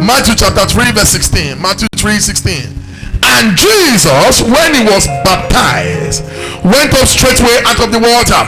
Matthew chapter 3 verse 16. Matthew 3:16. And Jesus, when he was baptized, went up straightway out of the water,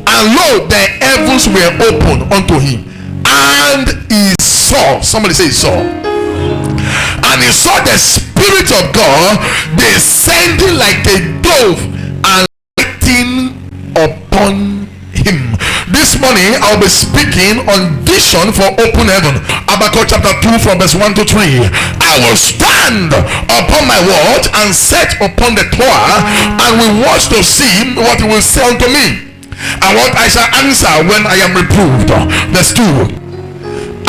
and lo, the heavens were opened unto him, and he saw, somebody say he saw, and he saw the Spirit of God descending like a dove and lighting upon him. This morning I'll be speaking on vision for open heaven. Habakkuk chapter 2 from verse 1 to 3. I will stand upon my watch and set upon the tower, and will watch to see what he will say unto me, and what I shall answer when I am reproved. Verse 2.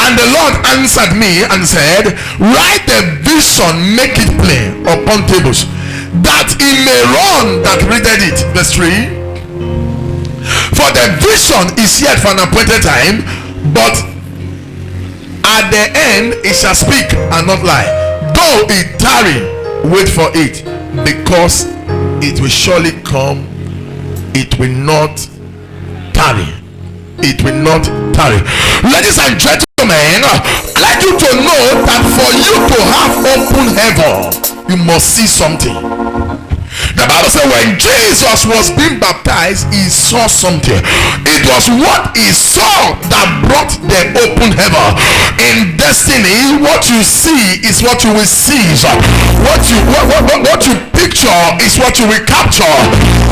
And the Lord answered me and said, write the vision, make it plain upon tables, that he may run that readeth it. Verse 3. For the vision is yet for an appointed time, but at the end it shall speak and not lie. Though it tarry, wait for it, because it will surely come. It will not tarry. It will not tarry. Ladies and gentlemen, I'd like you to know that for you to have open heaven, you must see something. The Bible says when Jesus was being baptized, he saw something. It was what he saw that brought the open heaven. In destiny, what you see is what you will seize. What you picture is what you will capture.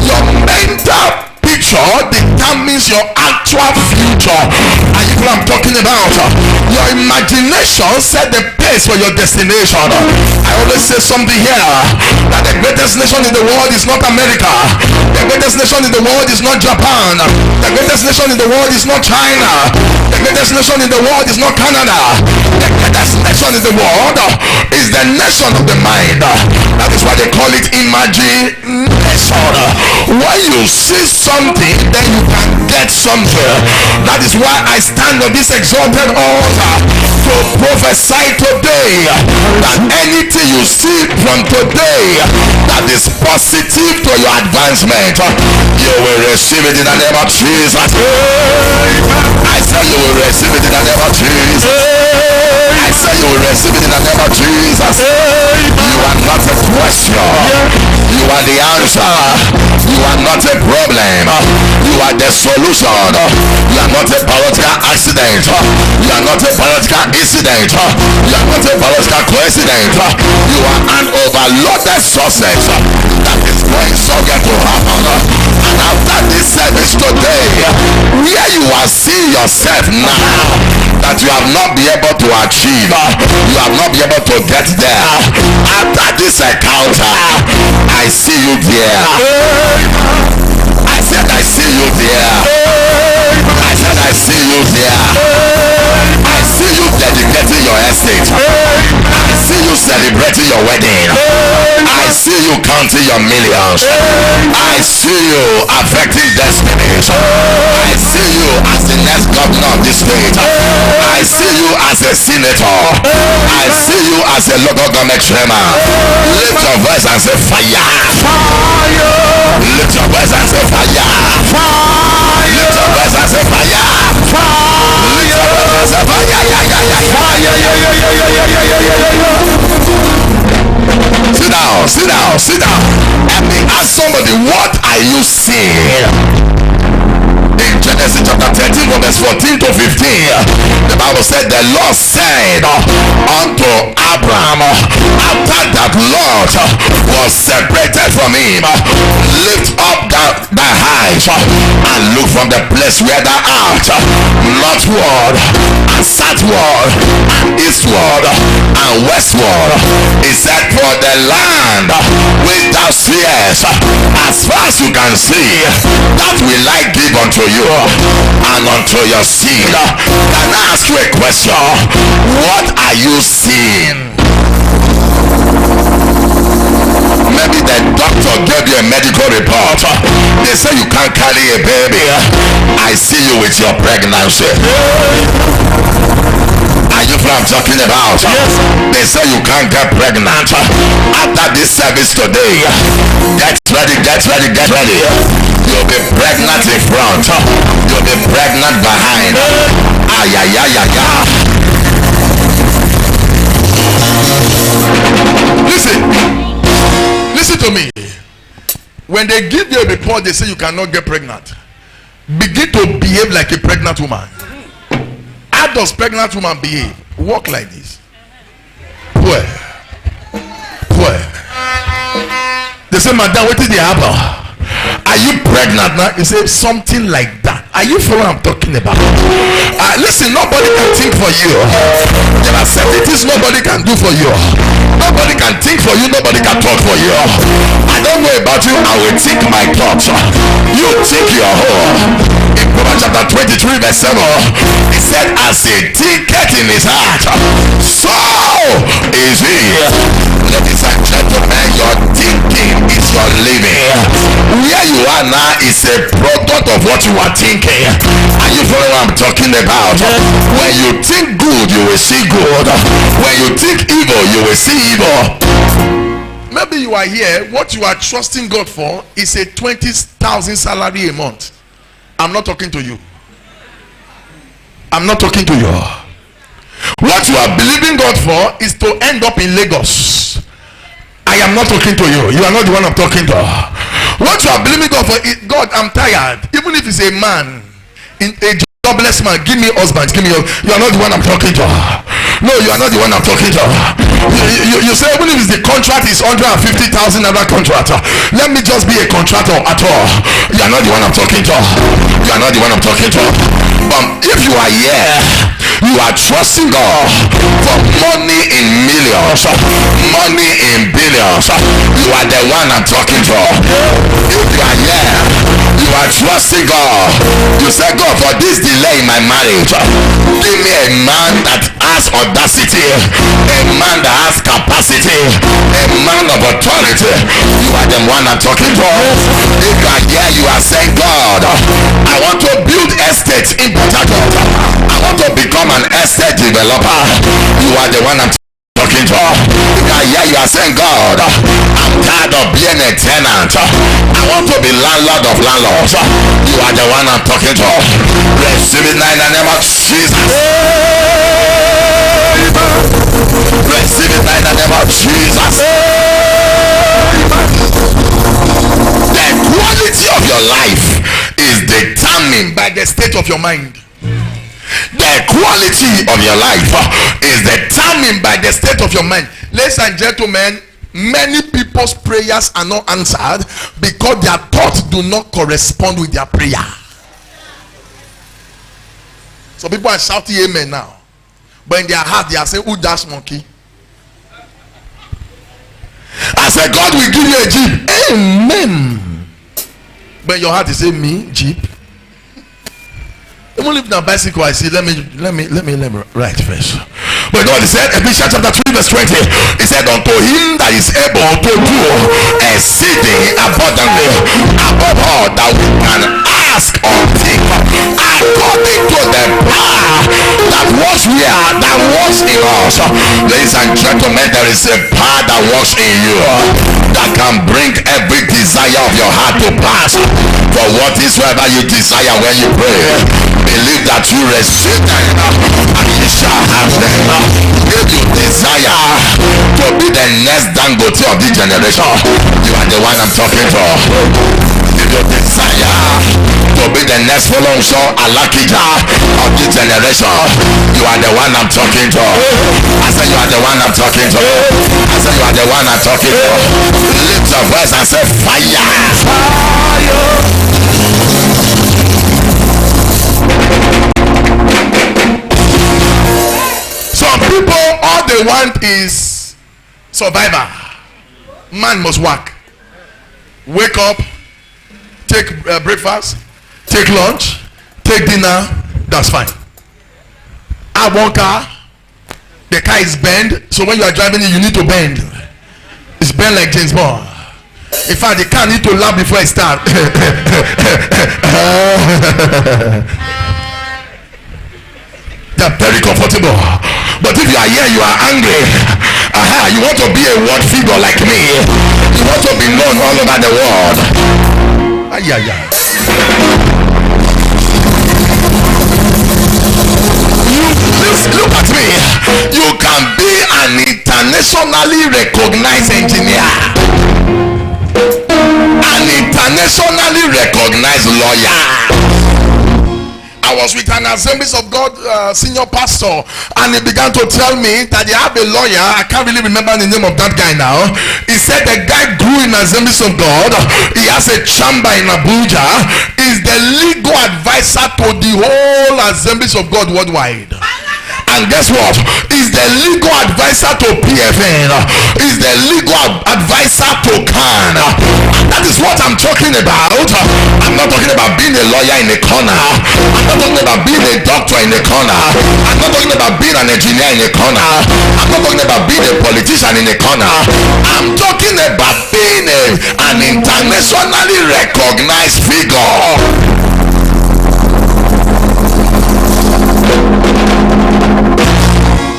Your mental picture determines your actual future. And you know what I'm talking about? Your imagination set the pace for your destination. I always say something here, that the greatest nation in the world is not America. The greatest nation in the world is not Japan. The greatest nation in the world is not China. The greatest nation in the world is not Canada. The greatest nation in the world is the nation of the mind. That is why they call it imagination. When you see something, then you can get something. That is why I stand on this exalted altar to prophesy today that anything you see from today that is positive to your advancement, you will receive it in the name of Jesus. I say you will receive it in the name of Jesus. I say you will receive it in the name of Jesus. You are not a question, you are the answer. You are not a problem, you are the solution. You are not a political accident, you are not a political incident, you are not a political coincidence. You are an overloaded success that is going somewhere to happen. And after this service today, where you are seeing yourself now that you have not been able to achieve, you have not been able to get there, after this encounter, I see you there. I said I see you there. I said I see you there. I see you dedicating your estate. I see you celebrating your wedding. I see you counting your millions. I see you affecting destinies. I see you as the next governor of this state. I see you as a senator. I see you as a local government chairman. Lift your voice and say fire. Fire. Lift your voice and say fire. Fire. Lift your voice and say fire. Fire. Lift your voice and say fire. Sit down, sit down, sit down. Let me ask somebody, what are you seeing? In Genesis chapter 13 from verse 14 to 15, the Bible said the Lord said unto Abraham, after that Lot was separated from him, lift up thy eyes and look from the place where thou art northward and southward and eastward and westward. He said, for the land which thou seest, as far as you can see, that will I give unto you and unto your seed. Can I ask you a question? What are you seeing? Maybe the doctor gave you a medical report. They say you can't carry a baby. I see you with your pregnancy. Are you what I'm talking about? Yes. They say you can't get pregnant. After this service today, get ready, get ready, get ready. You'll be pregnant in front. You'll be pregnant behind. Ay, ay, ay, ay, ay. to me. When they give you a report, they say you cannot get pregnant. Begin to behave like a pregnant woman. How does pregnant woman behave? Walk like this. Where? They say, madam, what is the apple? Are you pregnant now? You say something like that. Are you following what I'm talking about? Listen, nobody can think for you. There are certain things nobody can do for you. Nobody can think for you. Nobody can talk for you. I don't know about you. I will think my thoughts. You think your whole. In Proverbs chapter 23 verse 7, he said, as a thinketh in his heart, so is he. Ladies and gentlemen, your thinking is your living. Where you are now is a product of what you are thinking. Are you following what I'm talking about? When you think good, you will see good. When you think evil, you will see evil. Maybe you are here, what you are trusting God for is a 20,000 salary a month. I'm not talking to you. I'm not talking to you. What you are believing God for is to end up in Lagos. I am not talking to you. You are not the one I'm talking to. What you are believing God for is, God, I'm tired. Even if it's a man, in a jobless man, give me husband, give me. You are not the one I'm talking to. No, you are not the one I'm talking to. You say even if the contract is 150,000 another contract, let me just be a contractor at all. You are not the one I'm talking to. You are not the one I'm talking to. If you are here, you are trusting God for money in millions, money in billions. You are the one I'm talking to. If you are here, you are trusting God. You say, God, for this delay in my marriage, give me a man that has audacity, a man that has capacity, a man of authority. You are the one I'm talking to. If you are here, you are saying, God, I want to build estates in Port Harcourt. I want to become an estate developer. You are the one I'm talking to. If you are here, you are saying, God, I'm tired of being a tenant. I want to be landlord of landlords. You are the one I'm talking to. Receive it now in the name of Jesus. Receive it now in the name of Jesus. The quality of your life is determined by the state of your mind. The quality of your life is determined by the state of your mind. Ladies and gentlemen, many people's prayers are not answered because their thoughts do not correspond with their prayer. So people are shouting amen now, but in their heart they are saying, who dash monkey? I said, God will give you a jeep. Amen. But in your heart you say, me jeep? Even if na bicycle, I see. Let me write first. But God said, Ephesians chapter 3 verse 20, he said, unto him that is able to do exceeding abundantly above all that we can ask or think, according to the power that works in us. Ladies and gentlemen, there is a power that works in you that can bring every desire of your heart to pass. For what is whatever you desire when you pray, believe that you receive them and you shall have them. If you desire to be the next Dangote of this generation, you are the one I'm talking to. If you desire to be the next Folonso Alakija of this generation, you are the one I'm talking to. I said you are the one I'm talking to. I said you are the one I'm talking to. Lift your voice and say fire. Fire. Some people, all they want is survivor. Man must work. Wake up, take breakfast, take lunch, take dinner. That's fine. I want car. The car is bent, so when you are driving it, you need to bend. It's bent like James Bond. In fact, the car need to laugh before it starts. They're very comfortable. But if you are here, you are angry. You want to be a world figure like me. You want to be known all over the world. Please look at me. You can be an internationally recognized engineer. An internationally recognized lawyer. I was with an Assemblies of God senior pastor, and he began to tell me that they have a lawyer. I can't really remember the name of that guy now. He said the guy grew in Assemblies of God. He has a chamber in Abuja. Is the legal advisor to the whole Assemblies of God worldwide. And guess what? Is the legal advisor to PFN. Is the legal advisor to CAN. That is what I'm talking about. I'm not talking about being a lawyer in a corner. I'm not talking about being a doctor in a corner. I'm not talking about being an engineer in a corner. I'm not talking about being a politician in a corner. I'm talking about being an internationally recognized figure.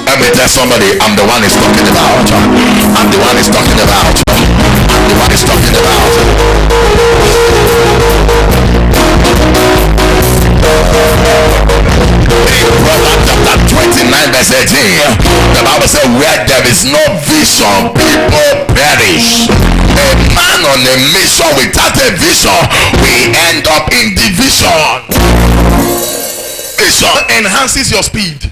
Let me tell somebody, I'm the one he's talking about. I'm the one he's talking about. I'm the one he's talking about. In Proverbs chapter 29 verse 18, the Bible says, where there is no vision, people perish. A man on a mission without a vision will end up in division. Vision enhances your speed.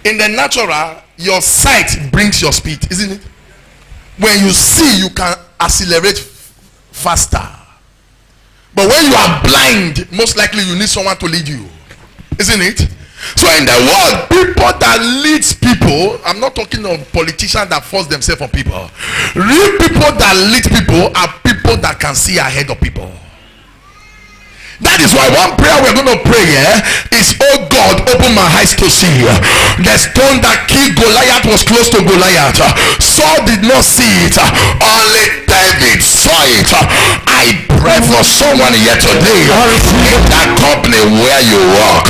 In the natural, your sight brings your speed, isn't it? When you see, you can accelerate faster. But when you are blind, most likely you need someone to lead you, isn't it? So in the world, people that leads people, I'm not talking of politicians that force themselves on people. Real people that lead people are people that can see ahead of people. That is why one prayer we're going to pray here is, oh God, open my eyes to see. The stone that killed Goliath was close to Goliath. Saul did not see it. Only David saw it. I pray for someone here today in that company where you work.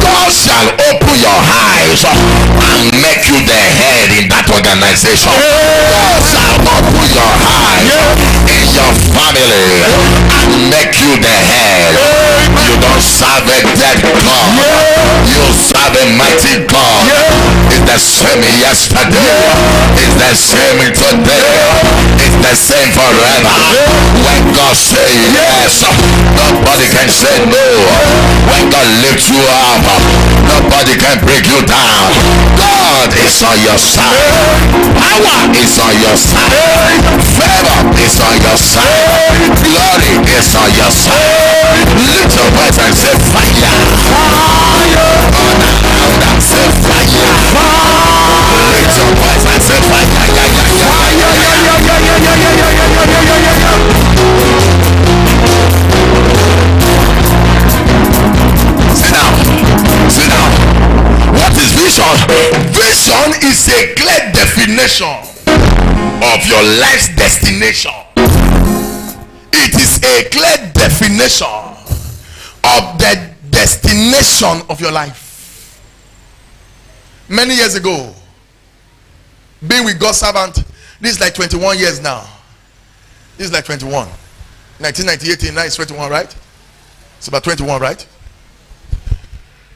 God shall open your eyes and make you the head in that organization. God shall open your eyes in your family and make you the head. You don't serve a dead God. You serve a mighty God. It's the same yesterday. It's the same today. It's the same forever. When God says yes, nobody can say no. When God lifts you up, nobody can break you down. God is on your side. Power is on your side. Favor is on your side. Glory is on your side. Lift your voice and say fire. Fire. Louder, say fire. Fire. Lift your voice and say fire. Sit down. Sit down. What is vision? Vision is a clear definition of your life's destination. It is a clear definition of the destination of your life. Many years ago, being with God's servant, this is like 21 years now. This is like 21. 1998, now it's 21, right? It's about 21, right?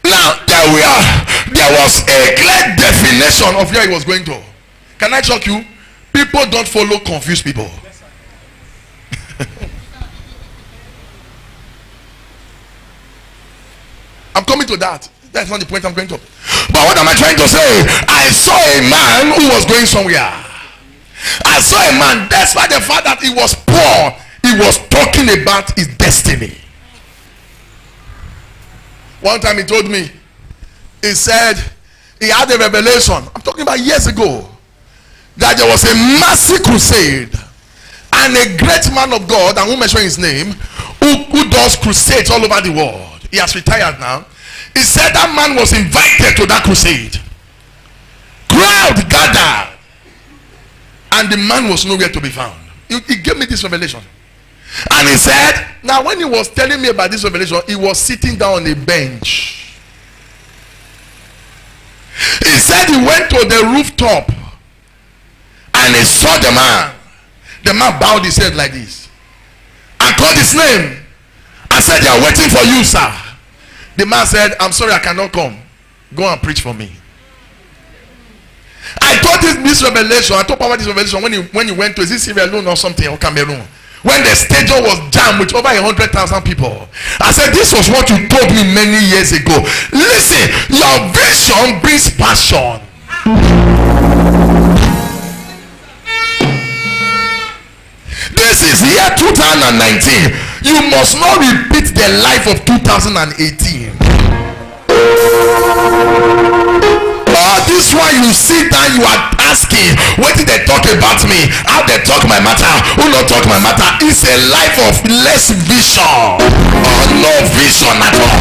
Now, there was a clear definition of where he was going to. Can I shock you? People don't follow confused people. I'm coming to that. That's not the point I'm going to. But what am I trying to say? I saw a man who was going somewhere. I saw a man, despite the fact that he was poor, he was talking about his destiny. One time he told me, he said he had a revelation. I'm talking about years ago, that there was a massive crusade, and a great man of God, and won't mention his name, who does crusades all over the world. He has retired now. He said that man was invited to that crusade. Crowd gathered, and the man was nowhere to be found. He gave me this revelation. And he said, now when he was telling me about this revelation, he was sitting down on a bench. He said he went to the rooftop and he saw the man. The man bowed his head like this and called his name and said, they are waiting for you, sir. The man said, I'm sorry, I cannot come. Go and preach for me. I told this revelation. I told Papa this revelation when he went to, is it Sierra Leone or something, or Cameroon, when the stadium was jammed with over 100,000 people. I said, this was what you told me many years ago. Listen, your vision brings passion. This is year 2019. You must not repeat the life of 2018. This one you sit down, you are asking, what did they talk about me? How they talk my matter? Who not talk my matter? It's a life of less vision or no vision at all.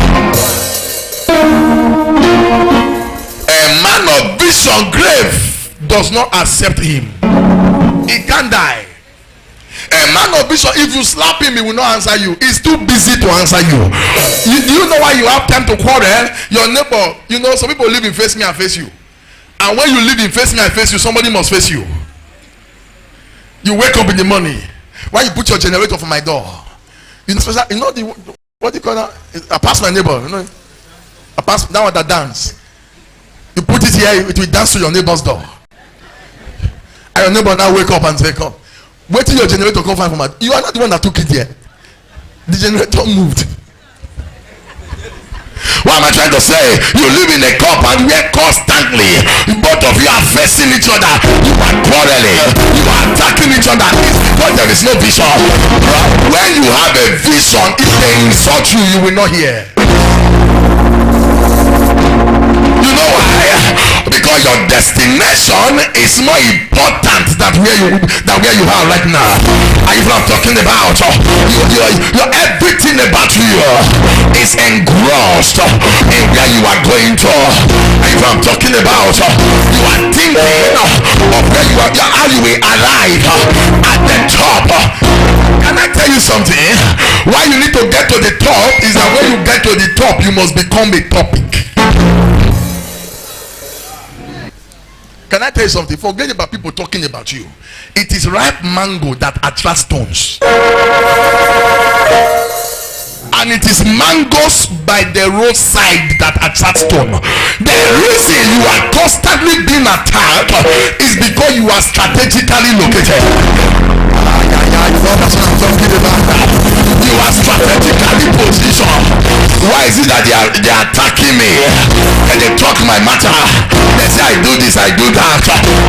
A man of vision, grave does not accept him. He can't die. A man of vision, if you slap him, he will not answer you. He's too busy to answer you. Do you know why you have time to quarrel? Your neighbor, you know, some people live in face me and face you. And when you live in face me and face you, somebody must face you. You wake up in the morning. Why you put your generator for my door? You know the what do you call that? I pass my neighbor. You know, I pass that one that dance. You put it here, it will dance to your neighbor's door. And your neighbor now wake up and say, "Come, wait till your generator come find from my." You are not the one that took it here. The generator moved. What am I trying to say? You live in a compound where constantly both of you are facing each other. You are quarreling. You are attacking each other. It's because there is no vision. When you have a vision, if they insult you, you will not hear. You know why? Because your destination is more important than where you are right now. And if I'm talking about your everything about you is engrossed in where you are going to. And if I'm talking about you are thinking of where you are, how you will arrive at the top. Can I tell you something? Why you need to get to the top is that when you get to the top, you must become a topic. Can I tell you something? Forget about people talking about you. It is ripe mango that attracts stones. And it is mangoes by the roadside that attract stone. The reason you are constantly being attacked is because you are strategically located. You are strategically positioned. Why is it that they are attacking me and they talk my matter? They say I do this, I do that.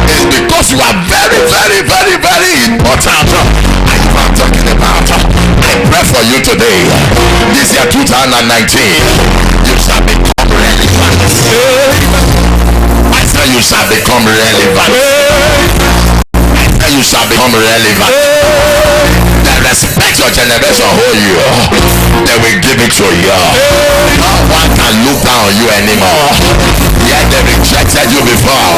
It's because you are very, very, very, very important. And you are talking about. I pray for you today. This year 2019, you shall become relevant. I say you shall become relevant. I say you shall become relevant. They respect your generation, hold you. They will give it to you. No one can look down on you anymore. Yet they rejected you before.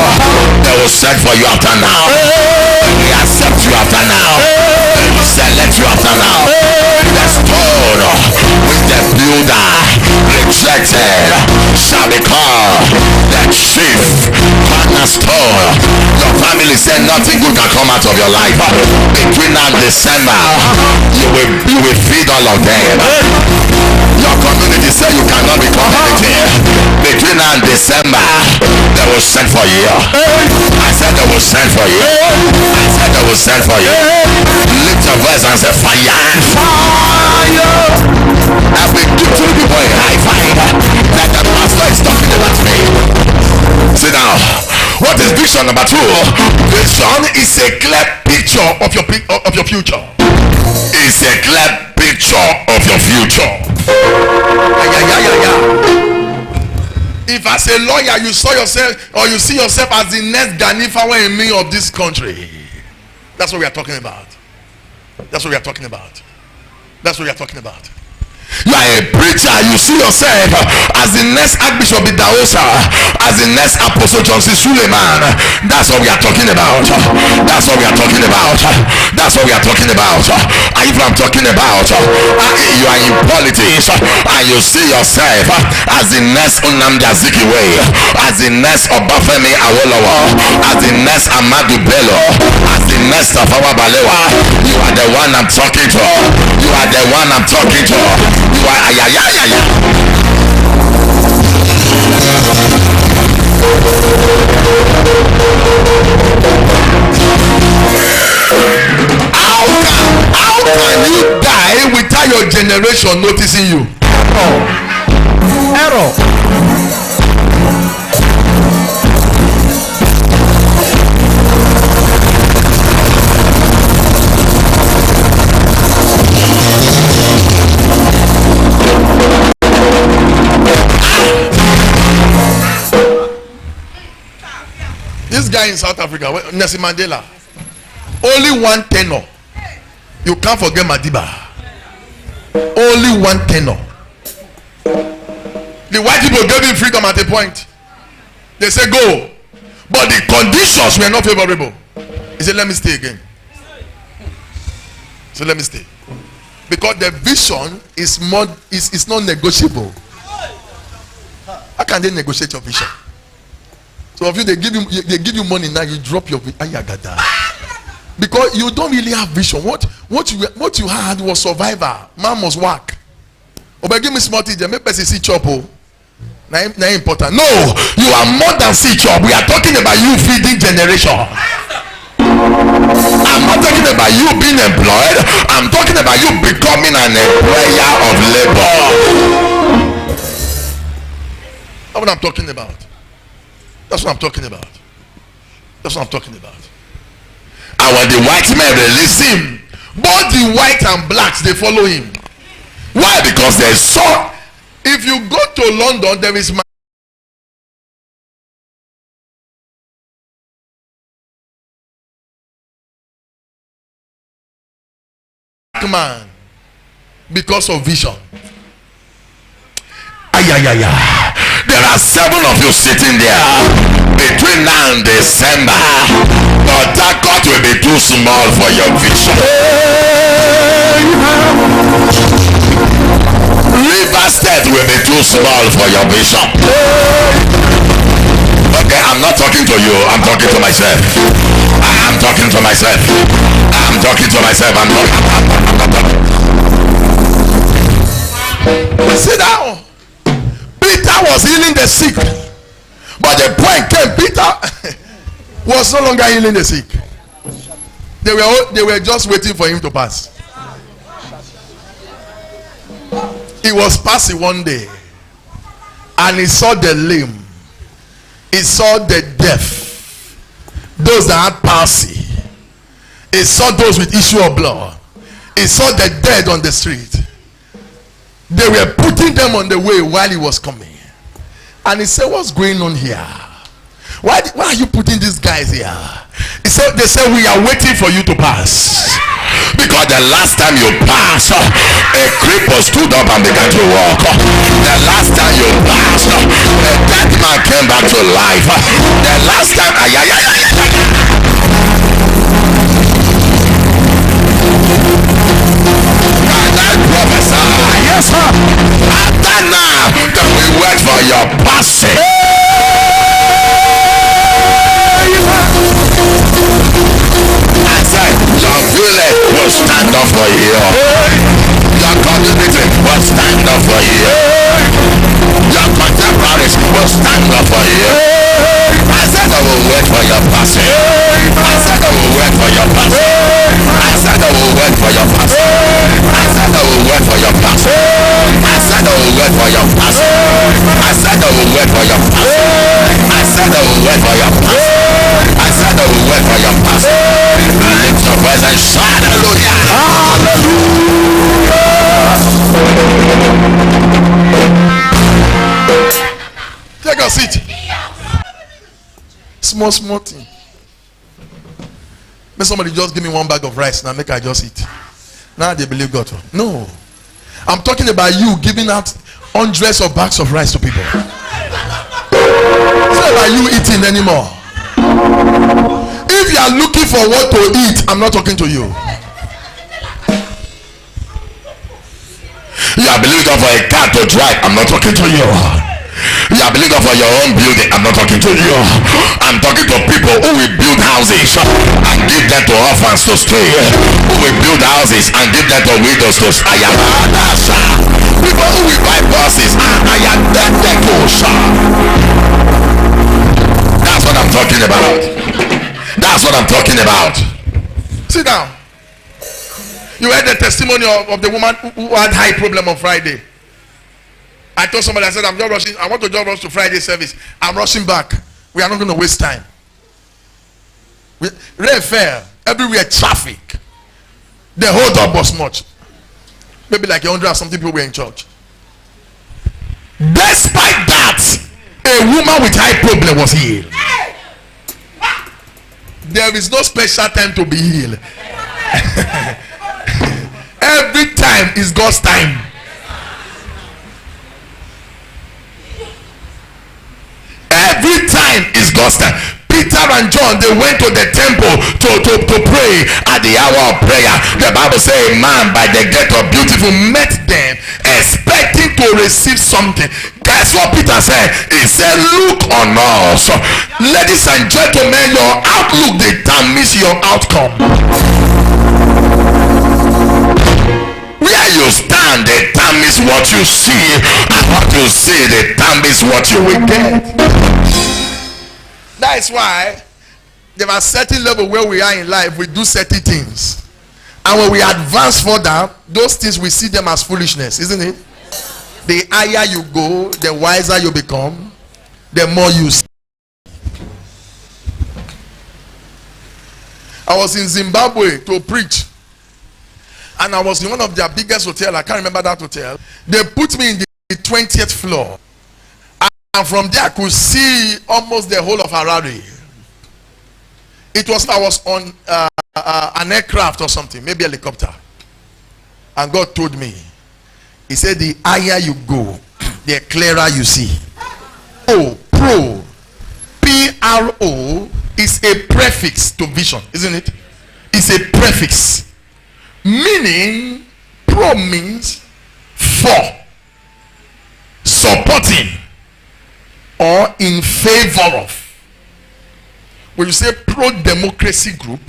They will search for you after now. They will accept you after now. They will select you after now. The stone which the builder rejected shall become the chief cornerstone. Your family said nothing good can come out of your life. Between now and December, you will feed all of them. Your community said you cannot become anything. Between now and December, they will send for you. I said they will send for you. I said they will send for you. Lift your voice and say fire. Fire. I will give two people a high five. That the pastor is talking about me. Sit down. What is vision number 2? Vision is a clear picture of your future. It's a clear picture of your future. If as a lawyer you saw yourself or you see yourself as the next Ganifawa in me of this country, that's what we are talking about. That's what we are talking about. That's what we are talking about. You are a preacher, you see yourself as the next Archbishop Idaosa, as the next Apostle Johnson Suleiman. That's what we are talking about. That's what we are talking about. That's what we are talking about. And if I'm talking about you are in politics and you see yourself as the next Nnamdi Azikiwe, as the next Obafemi Awolowo, as the next Amadu Bello, as the next Tafawa Balewa, you are the one I'm talking to. You are the one I'm talking to. You are die without your generation noticing you. Error. This guy in South Africa, Nelson Mandela, only one tenor. You can't forget Madiba. Only one tenor. The white people gave him freedom at a point. They said go, but the conditions were not favorable. He said, let me stay again. So let me stay, because the vision is more is not negotiable. How can they negotiate your vision? So if you they give you money now, you drop your ayagada, because you don't really have vision. What you had was survivor. Man must work. Oh, but give me small tea. Make person see chop. Now important. No, you are more than see chop. We are talking about you feeding generation. I'm not talking about you being employed. I'm talking about you becoming an employer of labor. That's what I'm talking about. That's what I'm talking about. That's what I'm talking about. And when the white men release him, both the white and blacks, they follow him. Why? Because they saw. If you go to London, there is man because of vision. There are 7 of you sitting there between now and December. But that court will be too small for your vision. River State will be too small for your vision. Okay, I'm not talking to you. I'm talking to myself. I'm talking to myself. I'm talking to myself. I'm not talking. Sit down. Peter was healing the sick, but the point came, Peter was no longer healing the sick. They were just waiting for him to pass. He was passing one day, and he saw the lame, he saw the deaf, those that had palsy, he saw those with issue of blood, he saw the dead on the street. They were putting them on the way while he was coming. And he said, what's going on here? Why are you putting these guys here? He said, they said, we are waiting for you to pass. Because the last time you passed, a cripple stood up and began to walk. The last time you passed, a dead man came back to life. The last time, yes, sir. After now, then we wait for your passing. I said, your village will stand up for you. Your community will stand up for you. Your contemporaries will stand up for you. I said, I will wait for your passing. I said, I will wait for your passing. I said, I will wait for your passing. I said, I will wait for your passing. I said, I will wait for your passing. I said, I will wait for your passing. I said, I will wait for your passing. I said, I will wait for your passing. Lift your voice and shout hallelujah. Hallelujah. Take a seat. Small thing. May somebody just give me one bag of rice now, make I just eat. Now they believe God. No, I'm talking about you giving out hundreds of bags of rice to people. It's not about you eating anymore. If you are looking for what to eat, I'm not talking to you. You are believing God for a car to drive, I'm not talking to you. You are believing God for your own building, I'm not talking to you. I'm talking to people who will build houses and give them to orphans to stay, who will build houses and give them to widows to stay. People who will buy buses. That's what I'm talking about. That's what I'm talking about. Sit down. You heard the testimony of the woman who had high problem on Friday. I told somebody, I said, I'm just rushing. I want to just rush to Friday service. I'm rushing back. We are not going to waste time. Rain fell. Everywhere traffic. The hold up was much. Maybe like 100 or something people were in church. Despite that, a woman with high problem was healed. There is no special time to be healed. Every time is God's time. Every time is God's time. Peter and John, they went to the temple to pray at the hour of prayer. The Bible says a man by the gate of beautiful met them expecting to receive something. Guess what Peter said? He said, look on us. Ladies and gentlemen, your outlook determines your outcome. Where you stand determines what you see, and what you see determines what you will get. That is why there are certain level where we are in life, we do certain things, and when we advance further, those things we see them as foolishness, isn't it? The higher you go, the wiser you become, the more you see. I was in Zimbabwe to preach, and I was in one of their biggest hotels. I can't remember that hotel. They put me in the 20th floor, and from there I could see almost the whole of Harare. It was, I was on an aircraft or something, maybe a helicopter, and God told me, he said, the higher you go, the clearer you see. Pro, P-R-O is a prefix to vision, isn't it? It's a prefix, meaning pro means for, supporting, or in favor of. When you say pro-democracy group,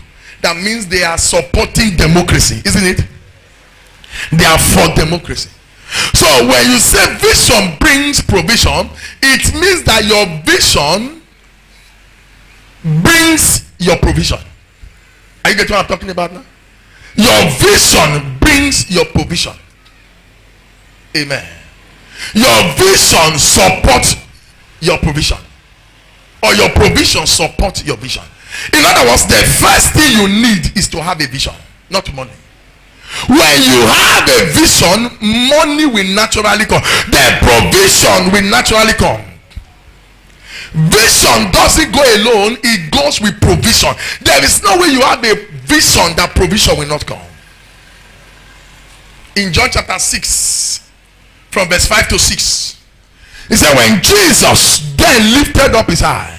that means they are supporting democracy, isn't it? They are for democracy. So when you say vision brings provision, it means that your vision brings your provision. Are you getting what I'm talking about now? Your vision brings your provision. Amen. Your vision supports your provision, or your provision supports your vision. In other words, the first thing you need is to have a vision, not money. When you have a vision, money will naturally come. The provision will naturally come. Vision doesn't go alone, it goes with provision. There is no way you have a vision that provision will not come. In John chapter 6, from verse 5 to 6, he said, when Jesus then lifted up his eye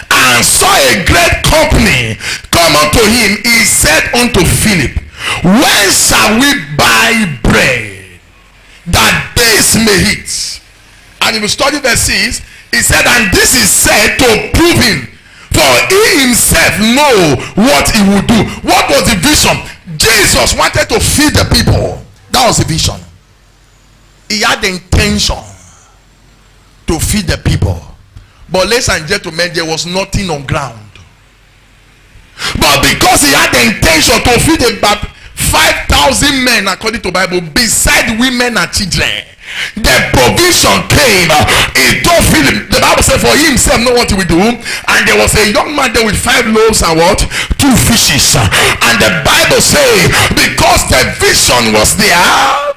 and saw a great company come unto him, he said unto Philip, when shall we buy bread that these may eat? And if you study verse 6, he said, and this is said to prove him, for he himself know what he would do. What was the vision? Jesus wanted to feed the people. That was the vision. He had the intention to feed the people, but ladies and gentlemen, there was nothing on ground. But because he had the intention to feed about 5,000 men according to the Bible, beside women and children, the provision came. He told Philip, the Bible said, for he himself know what he will do. And there was a young man there with 5 loaves and what? 2 fishes. And the Bible says, because the vision was there,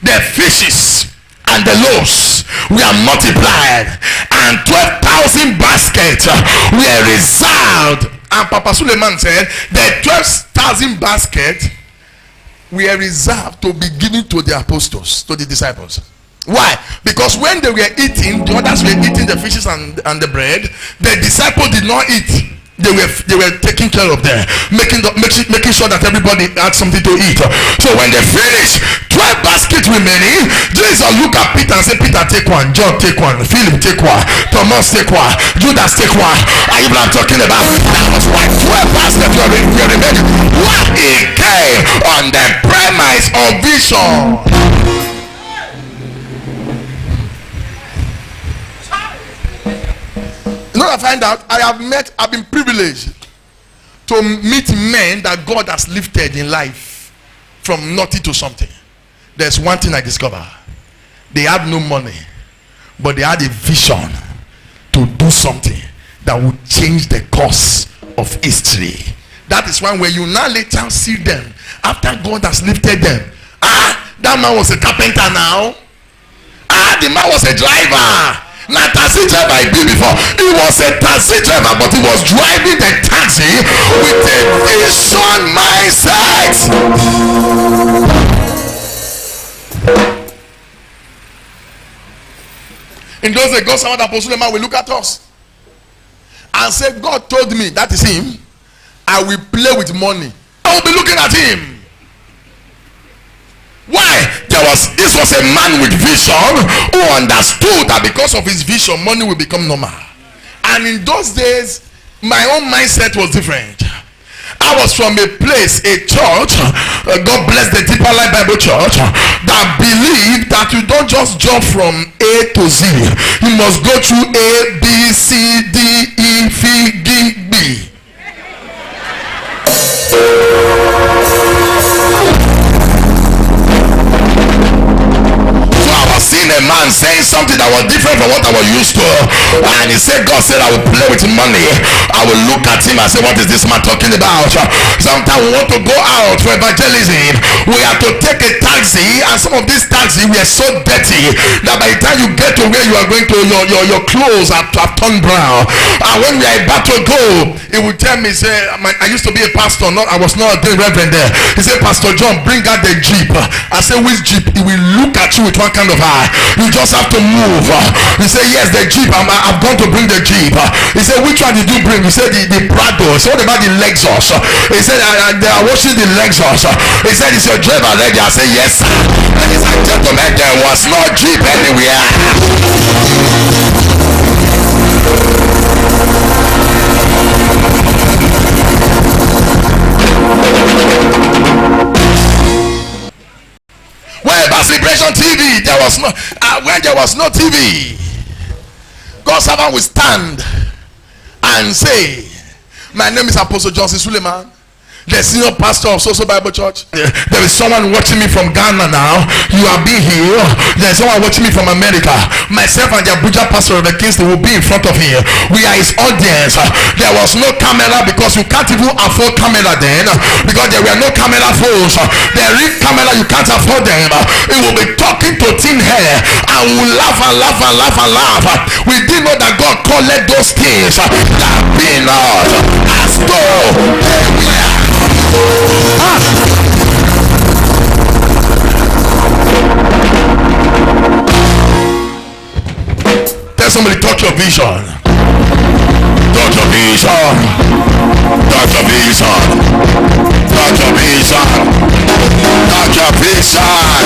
the fishes and the loaves were multiplied, and 12,000 baskets were reserved. And Papa Suleiman said the 12,000 baskets were reserved to be given to the apostles, to the disciples. Why? Because when they were eating, the others were eating the fishes and the bread. The disciples did not eat. They were taking care of them, making sure that everybody had something to eat. So when they finished, 12 baskets remaining, Jesus looked at Peter and said, Peter, take one. John, take one. Philip, take one. Thomas, take one. Judas, take one. Are you what I'm talking about? That was why 12 baskets were remaining. What? He came on the premise of vision. You know what I find out? I've been privileged to meet men that God has lifted in life. from nothing to something. There's one thing I discovered. They had no money, but they had a vision to do something that would change the course of history. That is why when you now later see them, after God has lifted them, that man was a carpenter now. The man was a driver. Not taxi driver I be before. He was a taxi driver, but he was driving the taxi with a vision mindset. In those days, God said that Apostle man will look at us and say, God told me, that is him, I will play with money. I will be looking at him. Why? This was a man with vision who understood that because of his vision, money will become normal. And in those days, my own mindset was different. I was from a place, a church, God bless the Deeper Life Bible Church, that believed that you don't just jump from A to Z. You must go through A, B, C, D, E, F, G, B. Seeing a man saying something that was different from what I was used to, and he said, God said I will play with money. I will look at him and say, what is this man talking about? Sometimes we want to go out for evangelism, we have to take a taxi, and some of these taxis were so dirty that by the time you get to where you are going to, your clothes have turned brown. And when we are about to go, he would tell me, say, I used to be a pastor, I was not a reverend there. He said, Pastor John, bring out the jeep. I said, which jeep? He will look at you with one kind of eye. You just have to move. He said, yes, the jeep. I've gone to bring the jeep. He said, which one did you bring? He said, the Prado. So what about the Lexus? He said, they are washing the Lexus. He said, is your driver ready? I said, yes, sir. And he said, gentlemen, there was no jeep anywhere. Celebration TV, there was no when there was no TV, God's servant will stand and say, my name is Apostle Johnson Suleiman, the senior pastor of Social Bible Church. There is someone watching me from Ghana now. You have been here. There is someone watching me from America. Myself and the Abuja pastor of the Kingston will be in front of him. We are his audience. There was no camera because you can't even afford camera then, because there were no camera phones. The real camera, you can't afford them. It will be talking to thin hair and we will laugh and laugh and laugh and laugh. We didn't know that God called those things that be not as though they were. Tell somebody, touch your vision. Touch your vision. Touch your vision. Touch your vision. Touch your vision.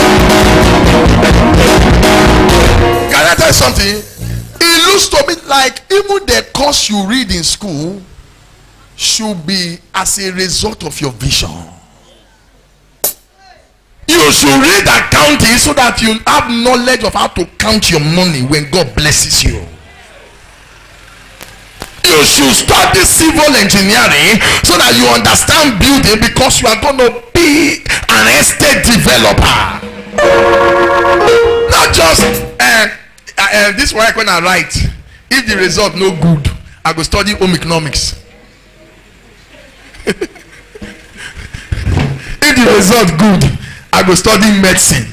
Can I tell you something? It looks to me like even the course you read in school should be as a result of your vision. You should read accounting so that you have knowledge of how to count your money when God blesses you. You should study civil engineering so that you understand building, because you are going to be an estate developer. Not just this work when I write, if the result no good, I go study home economics. If the result good, I go study medicine.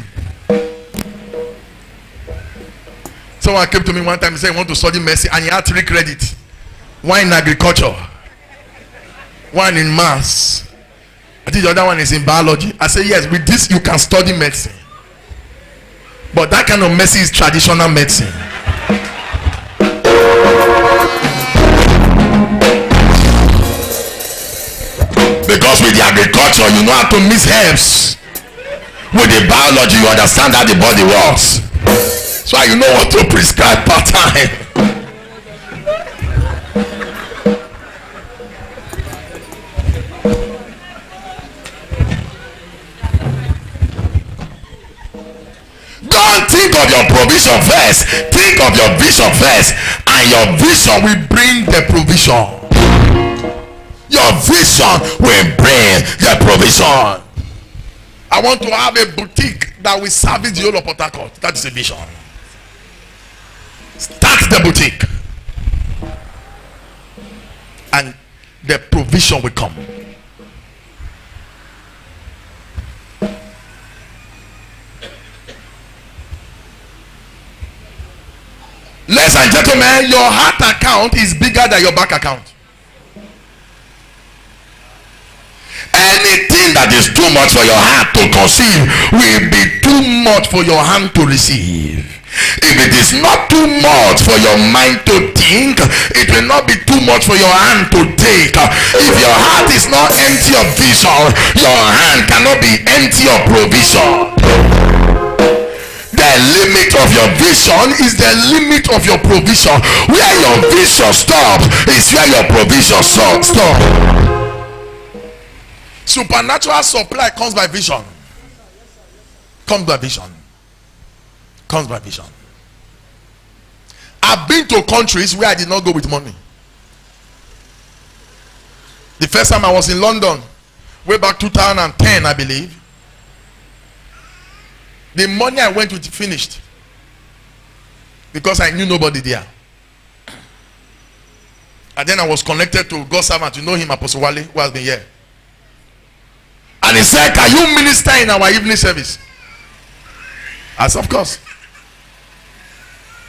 Someone came to me one time and said he want to study medicine, and he had 3 credits. One in agriculture, one in maths, I think the other one is in biology. I said, yes, with this you can study medicine, but that kind of medicine is traditional medicine. Because with the agriculture you know how to mix herbs. With the biology you understand how the body works. So you know what to prescribe per time. Don't think of your provision first. Think of your vision first, and your vision will bring the provision. Your vision will bring the provision. I want to have a boutique that will service the whole of Port Harcourt. That is a vision. Start the boutique, and the provision will come. Ladies and gentlemen, your heart account is bigger than your bank account. Anything that is too much for your heart to conceive will be too much for your hand to receive. If it is not too much for your mind to think, it will not be too much for your hand to take. If your heart is not empty of vision, your hand cannot be empty of provision. The limit of your vision is the limit of your provision. Where your vision stops is where your provision stops. Supernatural supply comes by vision. Comes by vision. Comes by vision. I've been to countries where I did not go with money. The first time I was in London, way back 2010, I believe, the money I went with finished because I knew nobody there. And then I was connected to God's servant. You know him, Apostle Wale, who has been here. And he said, can you minister in our evening service? I said, of course.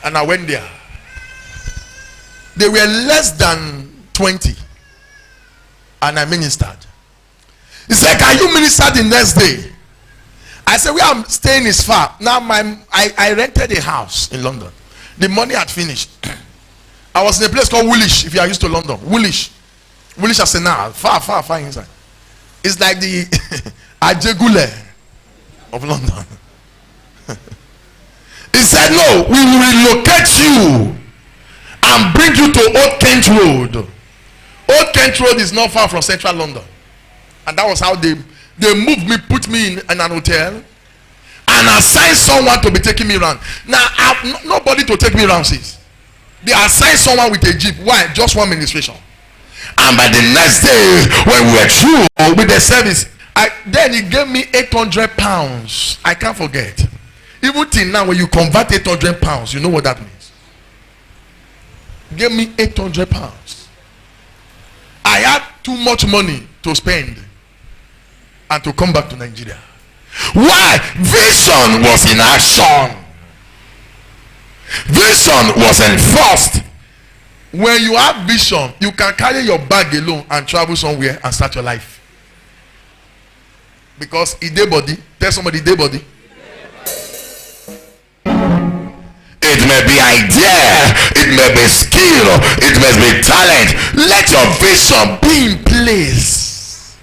And I went there. They were less than 20. And I ministered. He said, can you minister the next day? I said, where I'm staying is far. Now I rented a house in London. The money had finished. I was in a place called Woolwich, if you are used to London. Woolwich Arsenal. Far inside. It's like the Ajegule of London. He said, no, we will relocate you and bring you to Old Kent Road. Old Kent Road is not far from central London. And that was how they moved me, put me in an hotel, and assigned someone to be taking me around. Now, I have nobody to take me around since. They assigned someone with a jeep. Why? Just one ministration. And by the next day, when we were through with the service, then he gave me 800 pounds. I can't forget. Even till now, when you convert 800 pounds, you know what that means. Give me 800 pounds. I had too much money to spend and to come back to Nigeria. Why? Vision was in action. Vision was enforced. When you have vision, you can carry your bag alone and travel somewhere and start your life. Because it day body. Tell somebody day body. It may be idea, it may be skill, it may be talent. Let your vision be in place.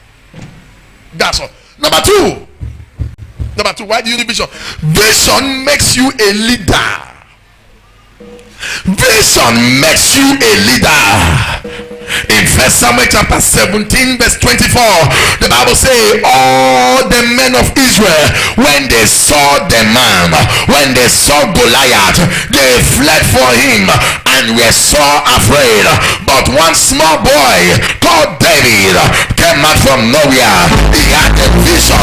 That's all. Number two, why do you need vision? Vision makes you a leader. Vision makes you a leader. In 1 Samuel chapter 17 verse 24, the Bible says, all the men of Israel, when they saw the man, when they saw Goliath, they fled for him and were so afraid. But one small boy called David came out from nowhere. He had a vision.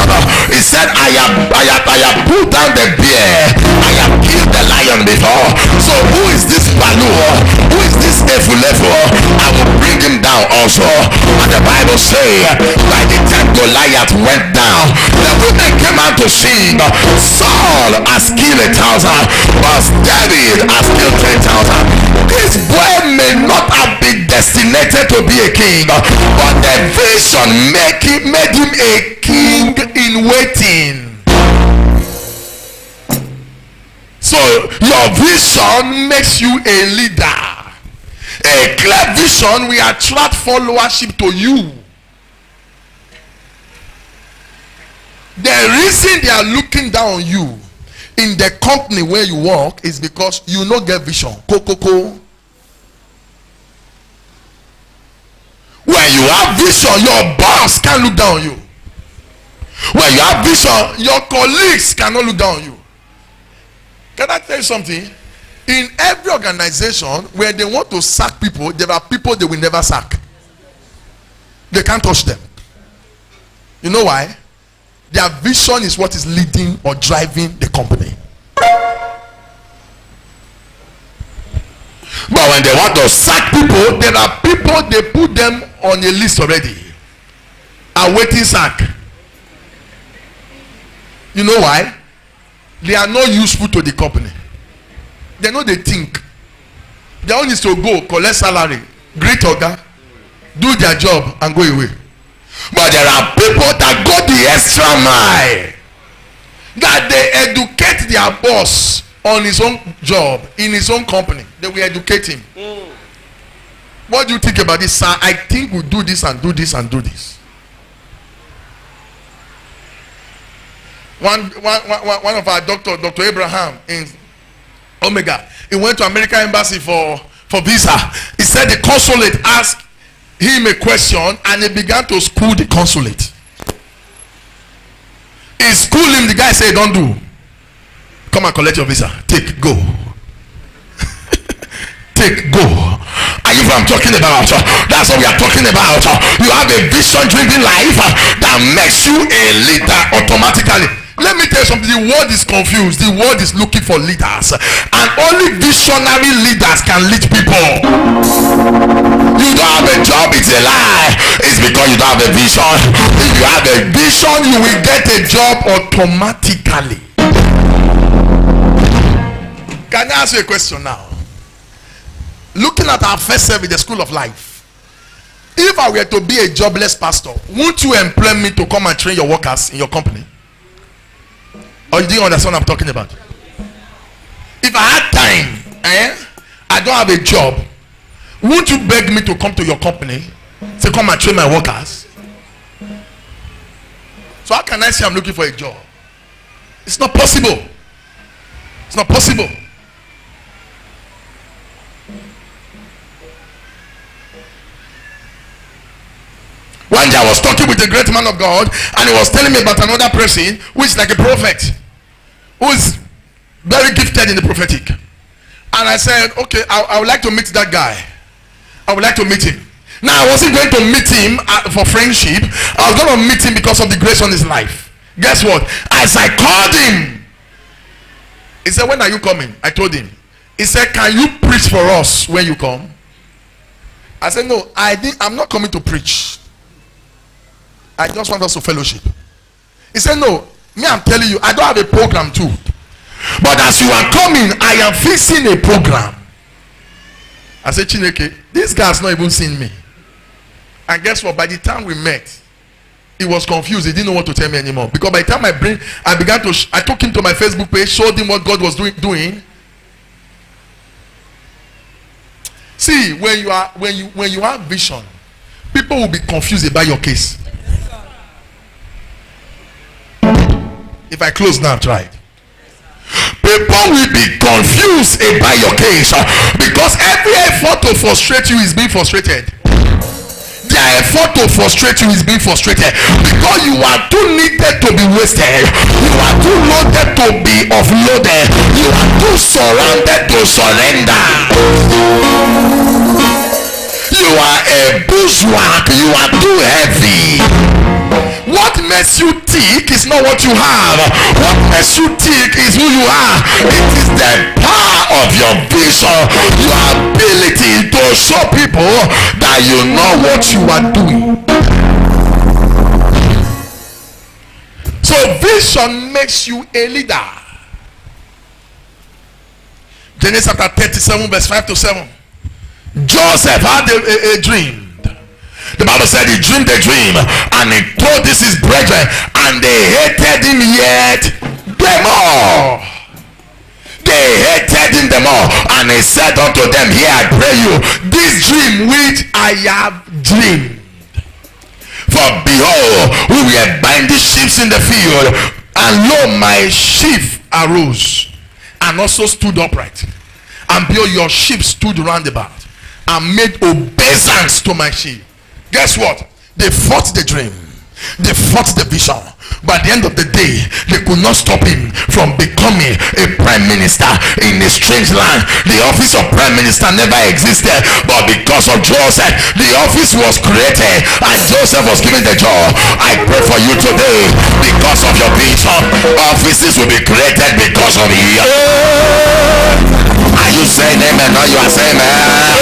He said, I have put down the bear, I have killed the lion before. So who is this Balu? Who is this Efulefu? I will bring him down also. And the Bible says, by the time Goliath went down, the women came out to sing, Saul has killed 1,000, but David has killed 10,000. This boy may not have been destinated to be a king, but the vision made him a king in waiting. So your vision makes you a leader. A clear vision will attract followership to you. The reason they are looking down on you in the company where you work is because you no get vision. When you have vision, your boss can't look down on you. When you have vision, your colleagues cannot look down on you. Can I tell you something? In every organization where they want to sack people, there are people they will never sack. They can't touch them. You know why? Their vision is what is leading or driving the company. But when they want to sack people, there are people, they put them on a list already, awaiting sack. You know why? They are not useful to the company. They know they think. Their own is to go, collect salary, greet Oga, do their job, and go away. But there are people that go the extra mile, that they educate their boss on his own job, in his own company. They will educate him. What do you think about this, sir? I think we'll do this and do this and do this. One of our doctors, Dr. Abraham in Omega, he went to American embassy for visa. He said the consulate asked him a question and he began to school the consulate. He schooled him. The guy said, don't do. Come and collect your visa. Take, go. Take, go. Are you what I'm talking about? That's what we are talking about. You have a vision-driven life that makes you a leader automatically. Let me tell you something. The world is confused. The world is looking for leaders, and only visionary leaders can lead people. You don't have a job, it's a lie. It's because you don't have a vision. If you have a vision, you will get a job automatically. Can I ask you a question now? Looking at our first service, the school of life, if I were to be a jobless pastor, won't you employ me to come and train your workers in your company? Or you didn't understand what I'm talking about? If I had time, I don't have a job, won't you beg me to come to your company, say come and train my workers? So how can I say I'm looking for a job? It's not possible. It's not possible. One day I was talking with a great man of God, and he was telling me about another person who is like a prophet, who is very gifted in the prophetic. And I said, okay, I would like to meet that guy. I would like to meet him. Now I wasn't going to meet him for friendship. I was going to meet him because of the grace on his life. Guess what? As I called him, he said, when are you coming? I told him. He said, can you preach for us when you come? I said, no, I'm not coming to preach. I just want us to fellowship. He said, no, me, I'm telling you, I don't have a program too. But as you are coming, I am fixing a program. I said, Chineke, this guy has not even seen me. And guess what? By the time we met, he was confused. He didn't know what to tell me anymore. Because by the time I took him to my Facebook page, showed him what God was doing. See, when you have vision, people will be confused about your case. If I close now, try it. People will be confused about your case because every effort to frustrate you is being frustrated. Their effort to frustrate you is being frustrated because you are too needed to be wasted. You are too loaded to be offloaded. You are too surrounded to surrender. You are a bushwhack. You are too heavy. What makes you tick is not what you have. What makes you tick is who you are. It is the power of your vision, your ability to show people that you know what you are doing. So vision makes you a leader. Genesis chapter 37 verse 5 to 7. Joseph had a dream. The Bible said he dreamed a dream and he told this his brethren, and they hated him yet them all. They hated him them all. And he said unto them, here I pray you, this dream which I have dreamed. For behold, we were binding sheep in the field, and lo, my sheep arose and also stood upright. And behold, your sheep stood round about and made obeisance to my sheep. Guess what? They fought the dream. They fought the vision, but at the end of the day, they could not stop him from becoming a prime minister in a strange land. The office of prime minister never existed, but because of Joseph, the office was created and Joseph was given the job. I pray for you today, because of your vision, offices will be created because of you. Are you saying amen or you are saying amen?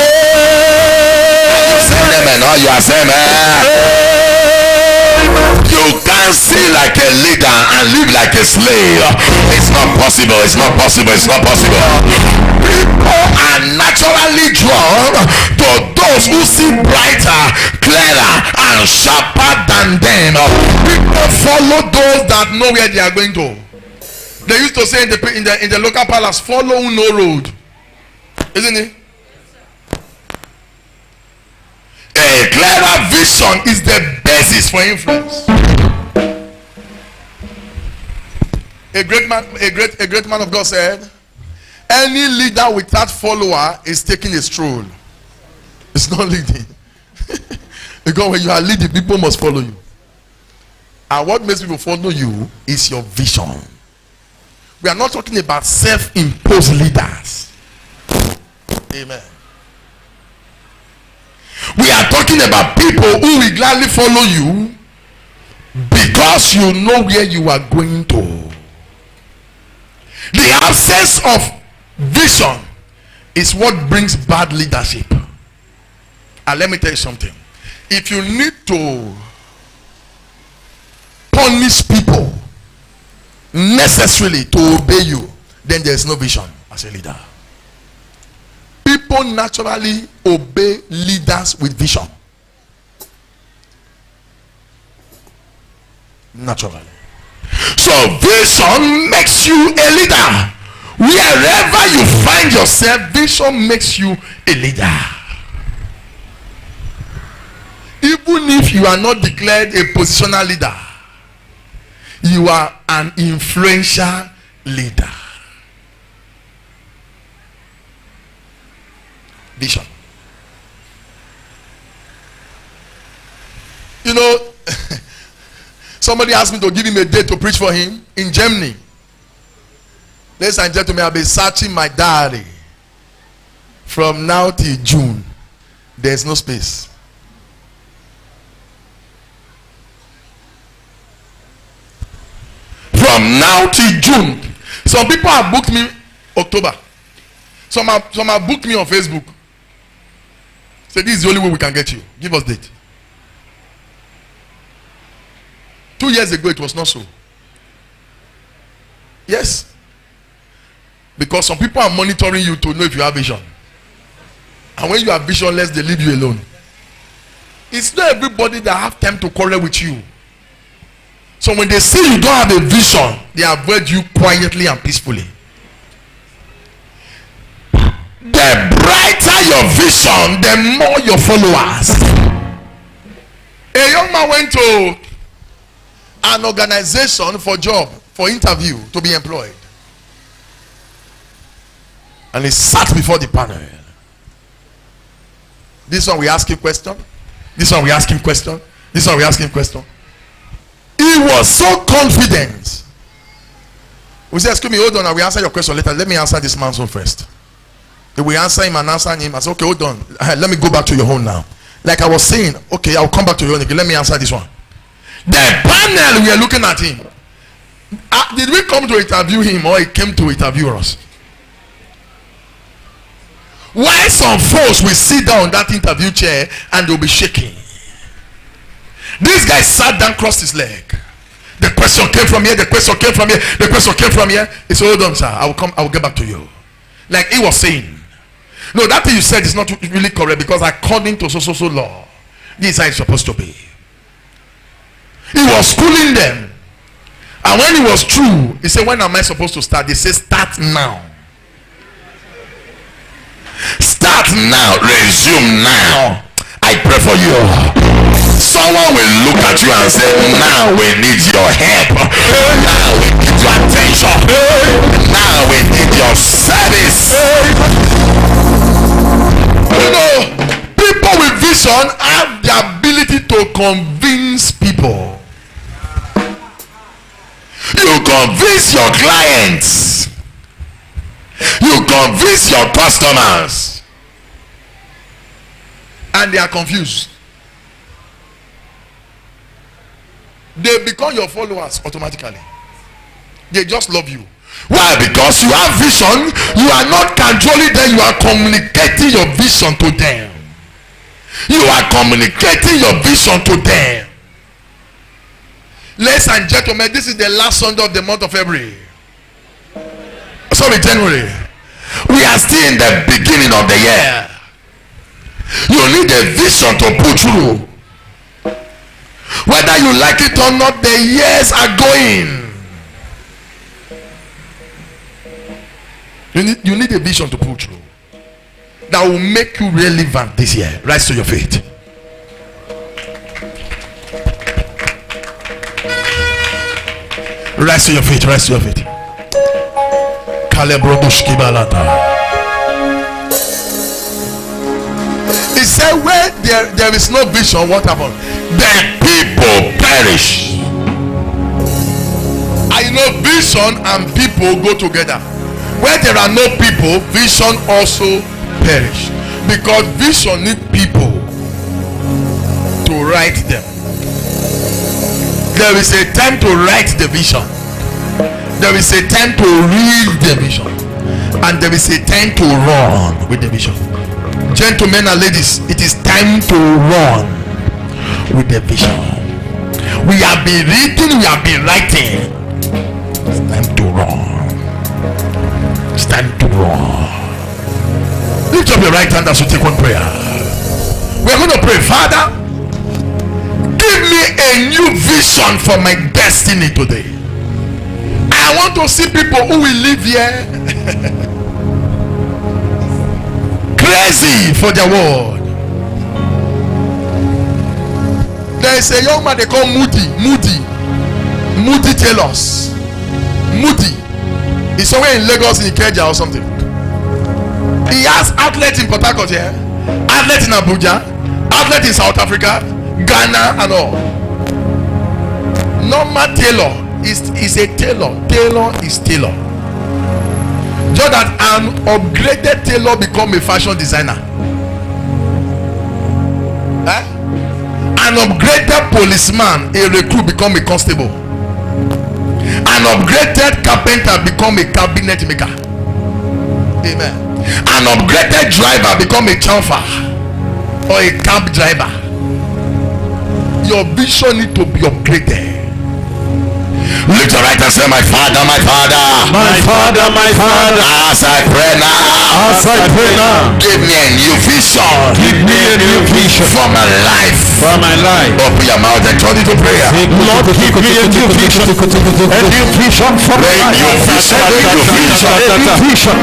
Are you saying amen or you are saying amen? You can't see like a leader and live like a slave. It's not possible. It's not possible. It's not possible. People are naturally drawn to those who see brighter, clearer, and sharper than them. People follow those that know where they are going to. They used to say in the local palace, follow no road, isn't it? A clearer vision is the basis for influence. A great man of God said, any leader without follower is taking a stroll. It's not leading. Because when you are leading, people must follow you. And what makes people follow you is your vision. We are not talking about self-imposed leaders. Amen. We are talking about people who will gladly follow you because you know where you are going to. The absence of vision is what brings bad leadership. And let me tell you something. If you need to punish people necessarily to obey you, then there is no vision as a leader. People naturally obey leaders with vision. Naturally. So vision makes you a leader. Wherever you find yourself, vision makes you a leader. Even if you are not declared a positional leader, you are an influential leader. Vision. You know, somebody asked me to give him a date to preach for him in Germany. Ladies and gentlemen, I'll be searching my diary from now till June. There's no space. From now till June. Some people have booked me October. Some have booked me on Facebook. Say, this is the only way we can get you. Give us date. 2 years ago, it was not so. Yes. Because some people are monitoring you to know if you have vision. And when you have visionless, they leave you alone. It's not everybody that have time to quarrel with you. So when they see you don't have a vision, they avoid you quietly and peacefully. The brighter your vision, the more your followers. A young man went to an organization for job, for interview, to be employed. And he sat before the panel. This one we ask him question. This one we ask him question. This one we ask him question. He was so confident. We said, excuse me, hold on, I will answer your question later. Let me answer this man's own first. We answer him and answer him. I said, okay, hold on. Let me go back to your own now. Like I was saying, okay, I'll come back to your own again. Let me answer this one. The panel, we are looking at him. Did we come to interview him or he came to interview us? Why some folks will sit down on that interview chair and they'll be shaking? This guy sat down, crossed his leg. The question came from here, the question came from here, the question came from here. He said, hold on, sir, I will get back to you. Like he was saying, no, that thing you said is not really correct because according to so law, this is how it's supposed to be. He was schooling them. And when it was true, he said, when am I supposed to start? They said, start now. Start now, resume now. I pray for you. Someone will look at you and say, now we need your help. Now we need your attention. Now we need your service. You know, people with vision have the ability to convince people. convince your clients, you convince your customers, and they are confused. They become your followers automatically. They just love you. Why? Because you have vision. You are not controlling them, you are communicating your vision to them. You are communicating your vision to them. Ladies and gentlemen, this is the last Sunday of the month of February. Sorry, January. We are still in the beginning of the year. You need a vision to put through. Whether you like it or not, the years are going. You need a vision to put through that will make you relevant this year. Rise to your feet. Rise to your feet. Rise to your feet. He said, where there is no vision, what happens? The people perish. I know vision and people go together. Where there are no people, vision also perish. Because vision needs people to write them. There is a time to write the vision. There is a time to read the vision. And there is a time to run with the vision. Gentlemen and ladies, it is time to run with the vision. We have been reading, we have been writing. It's time to run. It's time to run. Lift up your right hand as we take one prayer. We are going to pray. Father, give me a new vision for my destiny today. I want to see people who will live here crazy for their world. There is a young man they call Moody Taylors. Moody. He's somewhere in Lagos, in Ikeja or something. He has outlets in Port Harcourt here, outlets in Abuja, outlets in South Africa, Ghana and all. Normal tailor is a tailor. Tailor is tailor. Just that an upgraded tailor become a fashion designer. An upgraded policeman, a recruit, become a constable. An upgraded carpenter become a cabinet maker. Amen. An upgraded driver become a chauffeur or a cab driver. Your vision need to be upgraded. Lift your right and say, my Father, my Father, my Father, my Father. As I pray now, give me a new vision. Give me a new vision for my life. For my life. Open your mouth and turn it to prayer. Lord, give me a new vision. A new vision for my life. A new vision. A new vision.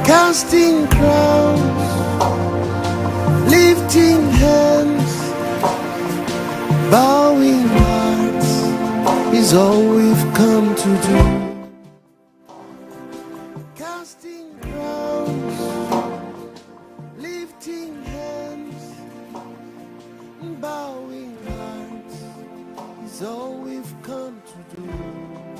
Casting crowns is all we've come to do. Casting crowns, lifting hands, bowing hearts is all we've come to do.